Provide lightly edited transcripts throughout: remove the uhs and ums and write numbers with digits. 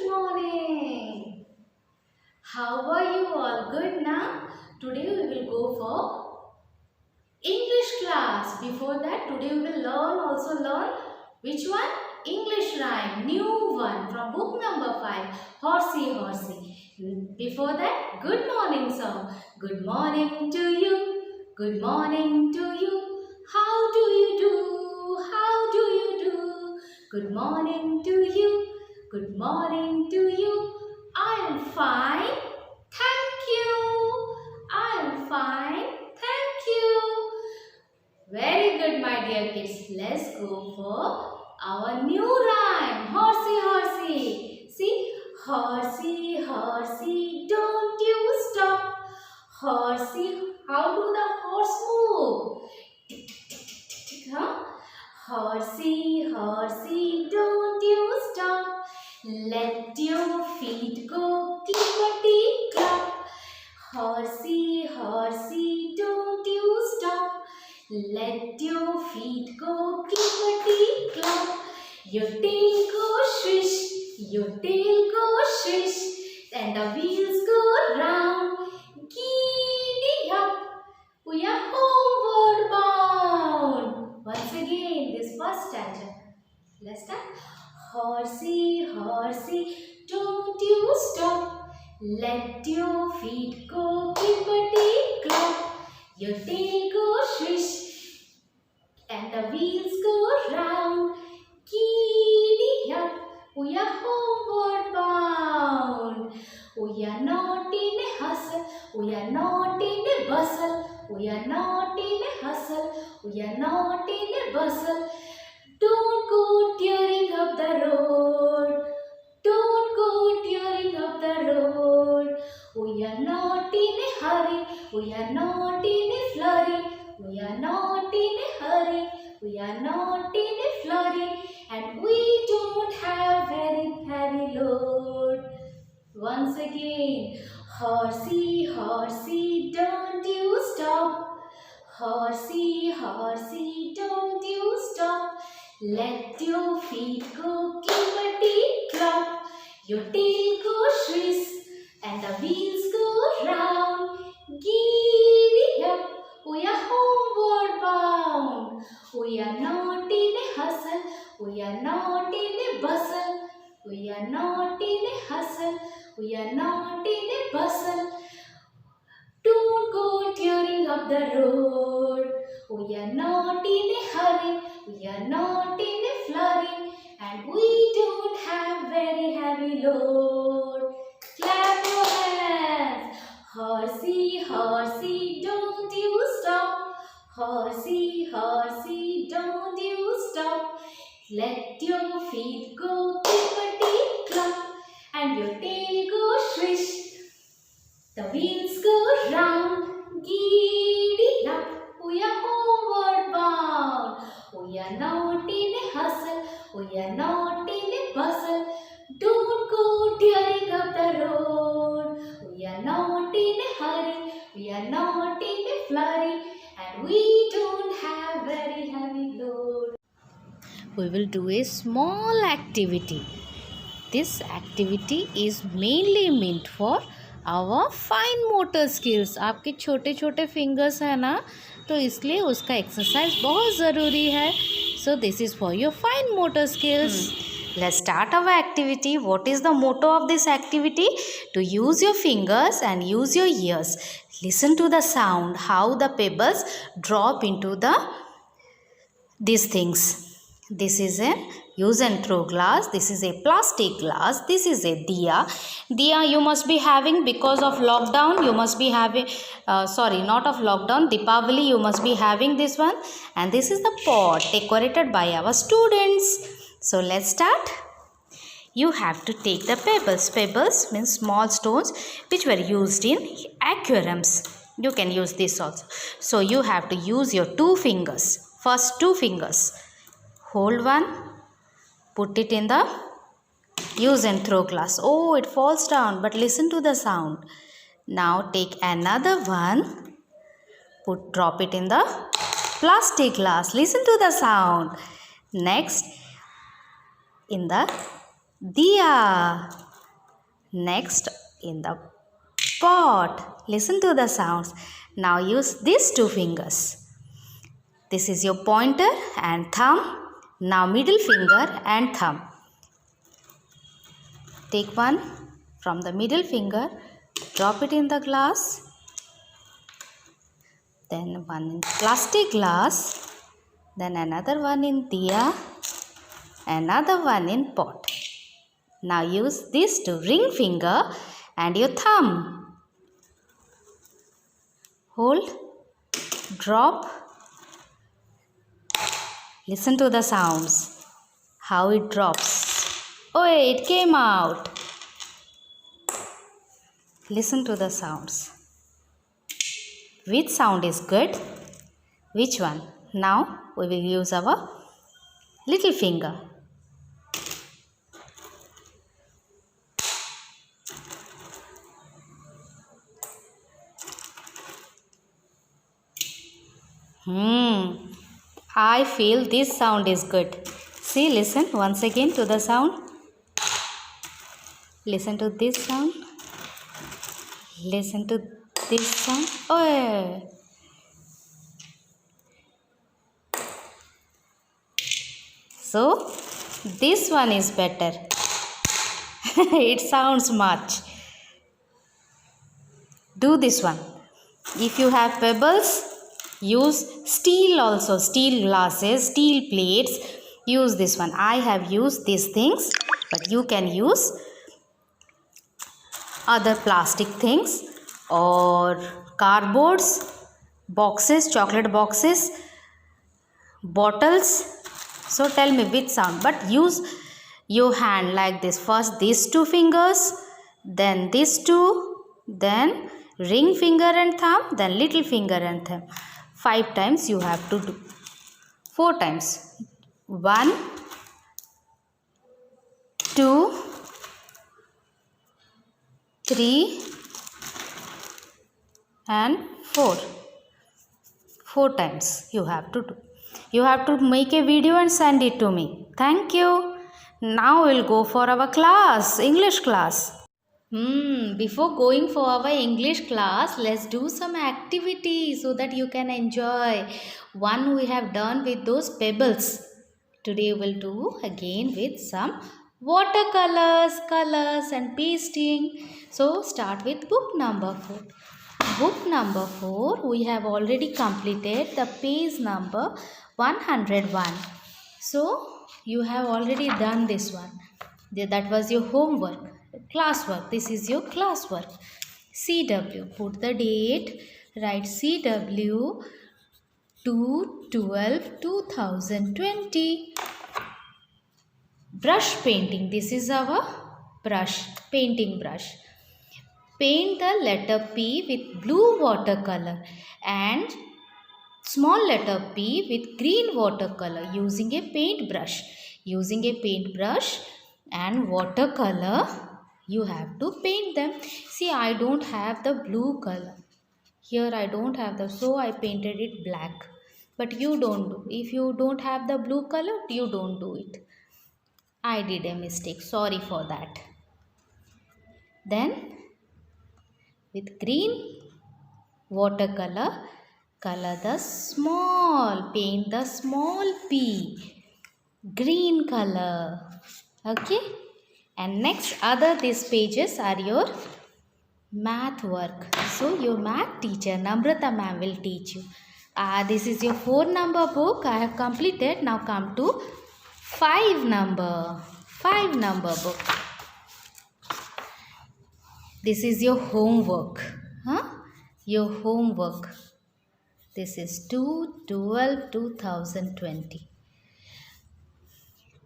morning. How are you all? Good now? Today we will go for English class. Before that, today we will also learn which one? English rhyme, new one from book number 5, Horsey Horsey. Before that, good morning song. Good morning to you. Good morning to you. How do you do? How do you do? Good morning to you. Good morning to you. I'm fine. Thank you. I'm fine. Thank you. Very good, my dear kids. Let's go for our new rhyme. Horsey, horsey. See? Horsey, horsey, don't you stop. Horsey, how do the horse move? Tick, tick, tick, tick, tick, tick, huh? Horsey, horsey, don't you stop. Let your feet go clickety-clap. Horsey, horsey, don't you stop. Let your feet go clickety-clap. Your tail go swish, your tail go swish, and the wheels go round. Giddy up, we are homeward bound. Once again, this first stanza. Let's start. Horsey, horsey, don't you stop. Let your feet go clippity-clop. Your tail go swish, and the wheels go round. Giddy up, we are homeward bound. We are not in a hustle, we are not in a bustle. We are not in a hustle, we are not in a bustle. Don't go tearing up the road. Don't go tearing up the road. We are not in a hurry. We are not in a flurry. We are not in a hurry. We are not in a flurry. And we don't have very heavy load. Once again. Horsey, horsey, don't you stop. Horsey, horsey, don't you stop. Let your feet go clippity-clop. Your tail go swish, and the wheels go round. Giddy up, we are homeward bound. We are not in a hustle, we are not in a bustle. We are not in a hustle, we are not in a bustle. Don't go tearing up the road. We are not in a hurry, we are not in a flurry, and we don't have very heavy load. Clap your hands. Horsey, horsey, don't you stop. Horsey, horsey, don't you stop. Let your feet go clippity-clap, and your tail go swish. The wheels go round. Giddy up, we are homeward bound. We are not in a hustle, we are not in a bustle. Don't go tearing up the road. We are not in a hurry, we are not in a flurry, and we don't have very heavy load. We will do a small activity. This activity is mainly meant for our fine motor skills. आपके छोटे छोटे fingers है ना, तो इसलिए उसका exercise बहुत ज़रूरी है. So this is for your fine motor skills. Let's start our activity. What is the motto of this activity? To use your fingers and use your ears. Listen to the sound, how the pebbles drop into these things. This is a use and throw glass. This is a plastic glass. This is a diya. Diya you must be having because of lockdown. You must be having, sorry, not of lockdown. Deepavali you must be having this one. And this is the pot decorated by our students. So let's start. You have to take the pebbles. Pebbles means small stones which were used in aquariums. You can use this also. So you have to use your 2 fingers. First 2 fingers. Hold one, put it in the use and throw glass. Oh, it falls down, but listen to the sound. Now take another one, drop it in the plastic glass. Listen to the sound. Next, in the diya. Next, in the pot. Listen to the sounds. Now use these two fingers. This is your pointer and thumb. Now middle finger and thumb. Take one from the middle finger, drop it in the glass. Then one in plastic glass. Then another one in diya. Another one in pot. Now use these two, ring finger and your thumb. Hold, drop. Listen to the sounds. How it drops. Oh, it came out. Listen to the sounds. Which sound is good? Which one? Now we will use our little finger. I feel this sound is good. See, listen once again to the sound. Listen to this sound. Listen to this sound. Oh. So, this one is better. It sounds much. Do this one. If you have pebbles, use steel also, steel glasses, steel plates. Use this one. I have used these things, but you can use other plastic things or cardboards, boxes, chocolate boxes, bottles. So tell me which sound, but use your hand like this. First these two fingers, then these two, then ring finger and thumb, then little finger and thumb. 5 times you have to do. 4 times. 1, 2, 3 and 4. 4 times you have to do. You have to make a video and send it to me. Thank you. Now we'll go for our class, English class. Before going for our English class, let's do some activities so that you can enjoy. One we have done with those pebbles. Today we'll do again with some watercolors, colors and pasting. So start with book number 4. Book number 4, we have already completed the page number 101. So you have already done this one. That was your homework, classwork. This is your classwork. CW, put the date, write CW 2/12/2020. Brush painting, this is our brush, painting brush. Paint the letter P with blue watercolor and small letter P with green watercolor using a paintbrush. Using a paintbrush and watercolor, you have to paint them. See, I don't have the blue color. Here I don't have the, so I painted it black. But you don't do. If you don't have the blue color, you don't do it. I did a mistake. Sorry for that. Then, with green watercolor, color the small, paint the small P, green color. Okay, and next these pages are your math work. So your math teacher Namrata ma'am will teach you. This is your 4 number book. I have completed. Now come to 5 number book. This is your homework. Your homework. This is 2/12/2020.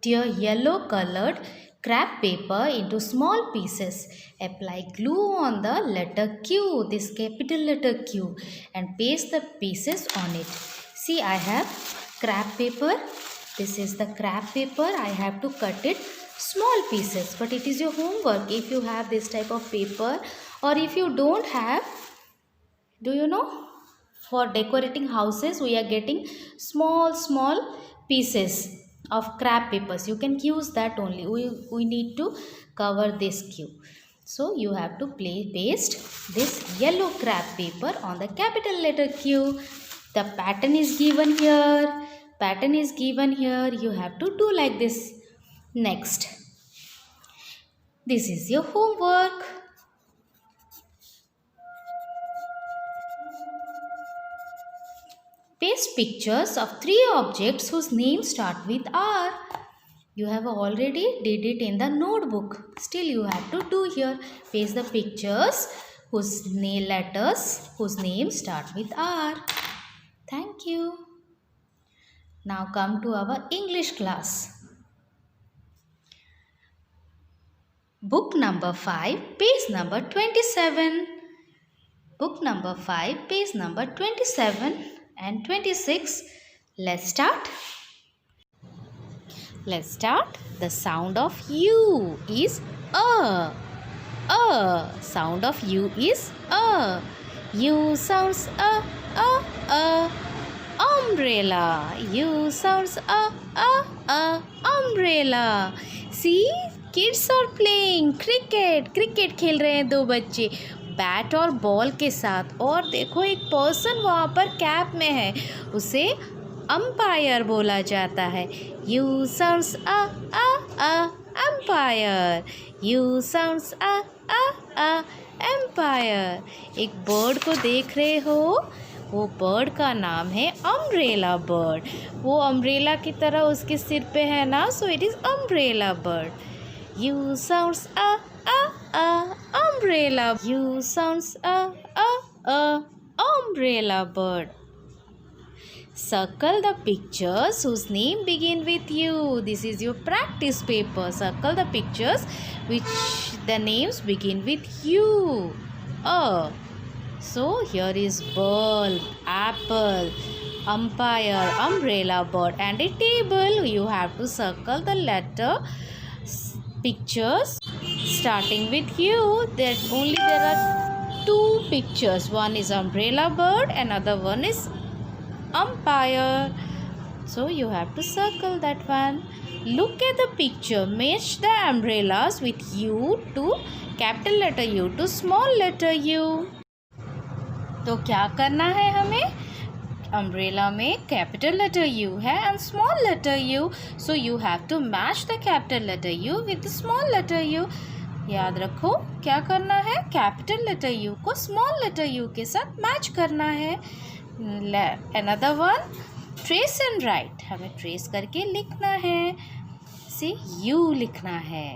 Tear yellow colored scrap paper into small pieces. Apply glue on the letter Q, this capital letter Q, and paste the pieces on it. See, I have scrap paper. This is the scrap paper. I have to cut it small pieces, but it is your homework. If you have this type of paper, or if you don't have, do you know, for decorating houses we are getting small pieces of scrap papers. You can use that only. We need to cover this Q. So you have to paste this yellow craft paper on the capital letter Q. The pattern is given here. Pattern is given here. You have to do like this. Next, this is your homework. Paste pictures of 3 objects whose names start with R. You have already did it in the notebook. Still you have to do here. Paste the pictures whose names start with R. Thank you. Now come to our English class. Book number 5, page number 27. Book number 5, page number 27 and 26. Let's start. Let's start. The sound of U is A. Sound of U is A. U sounds A. Umbrella. U sounds A. Umbrella. See, kids are playing cricket. Cricket खेल रहे हैं 2 बच्चे bat और ball के साथ. और देखो एक पर्सन वहाँ पर कैप में है, उसे अंपायर बोला जाता है. You sounds umpire. You sounds empire. एक बर्ड को देख रहे हो, वो बर्ड का नाम है अम्ब्रेला बर्ड. वो अम्ब्रेला की तरह उसके सिर पे है ना, so it is umbrella bird. You sounds umbrella. You sounds umbrella bird. Circle the pictures whose name begin with U. This is your practice paper. Circle the pictures which the names begin with U. So here is bulb, apple, umpire, umbrella bird and a table. You have to circle the letter pictures starting with U. There are 2 pictures. One is umbrella bird, another one is umpire. So you have to circle that one. Look at the picture. Match the umbrellas with U to capital letter U to small letter U. तो क्या करना है हमें? Umbrella में capital letter U है and small letter U. So you have to match the capital letter U with the small letter U. याद रखो क्या करना है, कैपिटल लेटर U को स्मॉल लेटर U के साथ मैच करना है. Another one, trace and write. हमें ट्रेस करके लिखना है. से U लिखना है.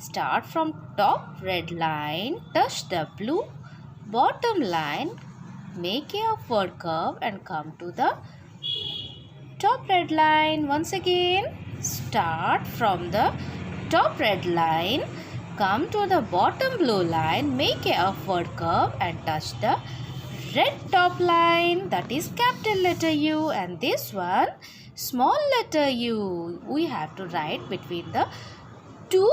Start from top red line, touch the blue bottom line, make a upward curve and come to the top red line. Once again, start from the top red line, come to the bottom blue line, make a upward curve and touch the red top line, that is capital letter U. And this one, small letter U. We have to write between the 2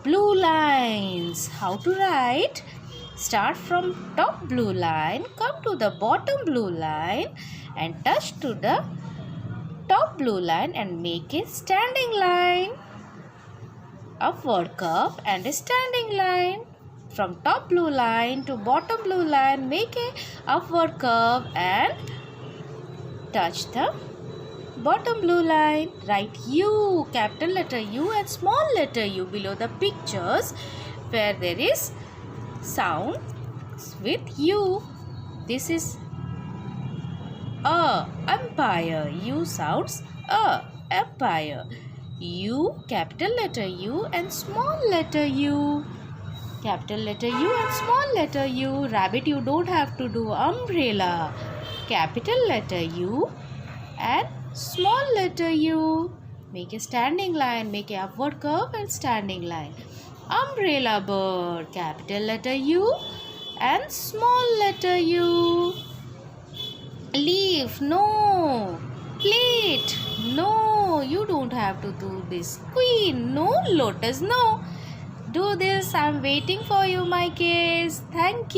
blue lines. How to write? Start from top blue line, come to the bottom blue line and touch to the top blue line and make a standing line. Upward curve and a standing line. From top blue line to bottom blue line, make a upward curve and touch the bottom blue line. Write U, capital letter U and small letter U below the pictures where there is sound with U. This is A, umpire. U sounds A, umpire. U, capital letter U and small letter U. Capital letter U and small letter U. Rabbit, you don't have to do umbrella. Capital letter U and small letter U. Make a standing line, make a upward curve and standing line. Umbrella bird, capital letter U and small letter U. Leaf, no. Plate, no. You don't have to do this. Queen, no. Lotus, no. Do this. I'm waiting for you, my kids. Thank you.